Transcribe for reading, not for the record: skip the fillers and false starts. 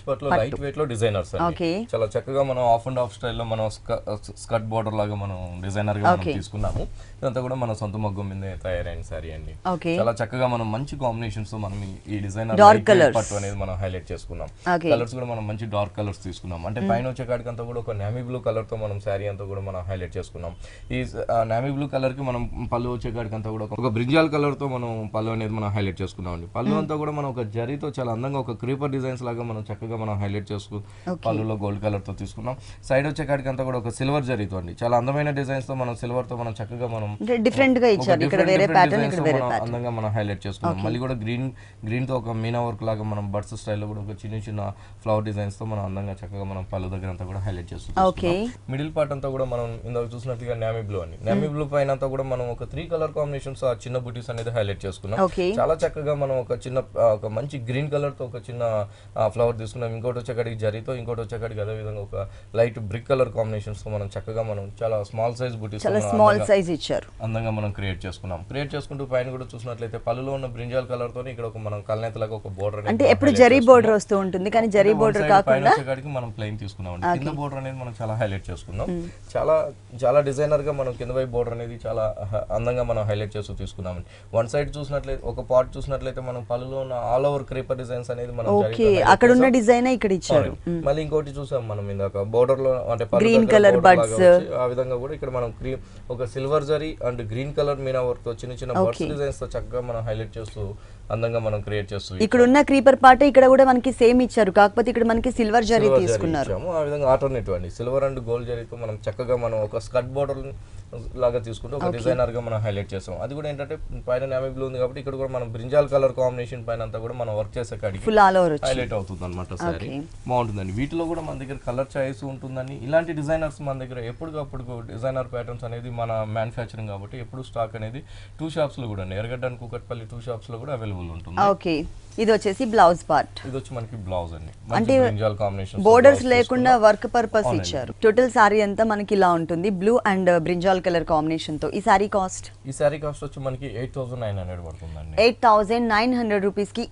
పట్టులో light weight లో designers అండి. చాలా చక్కగా మనం ఆఫ్ అండ్ ఆఫ్ స్టైల్లో మనం స్కర్ట్ బోర్డర్ లాగా మనం డిజైనర్ గా మనం తీసుకున్నాము. ఇదంతా కూడా మన సొంత మగ్గం మీద తయారైన సారీ అండి. చాలా చక్కగా మనం మంచి కాంబినేషన్స్ తో మనం ఈ డిజైనర్ పట్టు అనేది మనం హైలైట్ చేసుకున్నాం. కలర్స్ కూడా మనం మంచి డార్క్ కలర్స్ తీసుకున్నాం. అంటే పైన వచ్చే కాడికి అంతా కూడా ఒక నేవీ బ్లూ కలర్ తో మనం సారీ అంతా కూడా మనం హైలైట్ చేసుకున్నాం. ఈ నేవీ బ్లూ కలర్ కి మనం పళ్ళు వచ్చే కాడికి అంతా కూడా ఒక బ్రింజాల్ కలర్ తో మనం పళ్ళు అనేది మనం హైలైట్ చేసుకున్నాం అండి. పళ్ళు అంతా కూడా మనం ఒక జరీతో చాలా అందంగా ఒక క్రీపర్ డిజైన్స్ లాగా మనం చక్కగా మనం హైలైట్ చేసుకు పళ్ళులో గోల్డ్ కలర్ తో తీసుకున్నాం. సైడ్ వచ్చే కాడికి అంతా కూడా ఒక సిల్వర్ జరీతో అండి చాలా అందమైన డిజైన్స్ తో మనం సిల్వర్ తో మనం చక్కగా మనం డిఫరెంట్ గా ఇచ్చారు. ఇక్కడ వేరే ప్యాటర్న్, ఇక్కడ వేరే ప్యాటర్న్ అందంగా మనం హైలైట్ చేసుకున్నాం. మళ్ళీ కూడా గ్రీన్ తో ఒక మీనా వర్క్ లాగా మనం బర్డ్స్ స్టైల్లో కూడా ఒక చిన్న చిన్న ఫ్లవర్ డిజైన్స్ తో మనం అందంగా చక్కగా మనం పళ్ళు దగ్గర అంతా కూడా హైలైట్ చేసుకుంటాం. మిడిల్ పార్ట్ అంతా కూడా మనం ఇందాక చూసినట్టుగా నేవీ బ్లూ అండి. నేవీ బ్లూ పైన అంతా కూడా మనం ఒక 3 కలర్ కాంబినేషన్స్ ఆ చిన్న బుటీస్ అనేది హైలైట్ చేసుకున్నాం. చాలా చక్కగా మనం ఒక చిన్న ఒక మంచి గ్రీన్ కలర్ తో ఒక చిన్న ఫ్లవర్ తీసుకున్నాం. ఇంకోటి వచ్చేకాడికి జరీతో, ఇంకోటి వచ్చేకాడికి అదే విధంగా ఒక లైట్ బ్రిక్ కలర్ కాంబినేషన్స్ తో మనం చక్కగా మనం చాలా స్మాల్ సైజ్ బుటీస్ స్మాల్ సైజ్ ఇచ్చారు. అందంగా మనం క్రియేట్ చేసుకున్నాం. క్రియేట్ చేసుకుంటూ పైన కూడా చూసినట్లయితే పళ్ళులో ఉన్న బ్రింజాల్ కలర్ తోని ఇక్కడ ఒక మనం కల్నేతలాగా ఒక బోర్డర్ అంటే ఎప్పుడు జరీ బోర్డర్ వస్తూ ఉంటుంది, కానీ జరీ బోర్డర్ కాకుండా మనం ప్లెయిన్ తీసుకున్నాం. కింద బోర్డర్ అనేది మనం చాలా హైలైట్ చేసుకున్నాం. చాలా డిజైనర్ గా మనం కింద వైపు బోర్డర్ అనేది చాలా అందంగా మనం హైలైట్ చేస్తూ తీసుకున్నాం. వన్ సైడ్ చూసినట్లయితే ఒక పార్ట్ చూసినట్లయితే మనం పళ్ళులో ఉన్న ఆల్ ఓవర్ క్రీపర్ డిజైన్స్ అనేది మనం అక్కడ ఉన్న డిజైన్ ఇక్కడ ఇచ్చారు. మళ్ళీ ఇంకోటి చూసాం మనం ఇందాక బోర్డర్ లో అంటే గ్రీన్ కలర్ బర్డ్స్ ఆ విధంగా కూడా ఇక్కడ మనం ఒక silver zari and green colour Meena work తో చిన్న చిన్న బర్డ్స్ డిజైన్స్ తో చక్కగా మనం హైలైట్ చేస్తూ అందంగా మనం క్రియేట్ చేస్తూ ఇక్కడ ఉన్న క్రీపర్ పార్ట్ ఇక్కడ కూడా మనకి సేమ్ ఇచ్చారు, కాకపోతే ఇక్కడ మనకి సిల్వర్ జరీ తీసుకున్నారు. ఆ విధంగా ఆల్టర్నేటివ్ అండి సిల్వర్ అండ్ గోల్డ్ జరీతో మనం చక్కగా మనం ఒక స్కర్ట్ బోర్డర్ లాగా తీసుకుంటూ ఒక డిజైనర్ గా మనం హైలైట్ చేస్తాం. అది కూడా ఏంటంటే పైన నేవీ బ్లూ ఉంది కాబట్టి ఇక్కడ కూడా మనం బ్రింజాల్ కలర్ కాంబినేషన్ పైన అంతా కూడా మనం వర్క్ చేసే కాడికి ఫుల్ ఆల్ ఓవర్ హైలైట్ అవుతుంది అనమాట. సారీ బాగుంటుందండి. వీటిలో కూడా మన దగ్గర కలర్ చాయిస్ ఉంటుందని ఇలాంటి డిజైనర్స్ మన దగ్గర ఎప్పటికప్పుడు డిజైనర్ ప్యాటర్న్స్ అనేది మన మ్యానుఫ్యాక్చరింగ్ కాబట్టి ఎప్పుడు స్టాక్ అనేది 2 షాప్స్ లో కూడా ఎర్రగడ్డ అండ్ కూకట్పల్లి 2 షాప్స్ లో కూడా అవైలబుల్ ఉంటుంది. ఓకే, ఇది వచ్చేసి బ్లౌజ్ పార్ట్. ఇది వచ్చి మనకి బ్లౌజ్ అండి. అంటే బోర్డర్స్ లేకుండా వర్క్ పర్పస్ ఇచ్చారు. టోటల్ సారీ అంతా మనకి ఇలా ఉంటుంది blue and brinjal colour combination తో. ఈ సారీ కాస్ట్ వచ్చి మనకి 8,900 పడుతుందండి. 8,900 రూపీస్ కి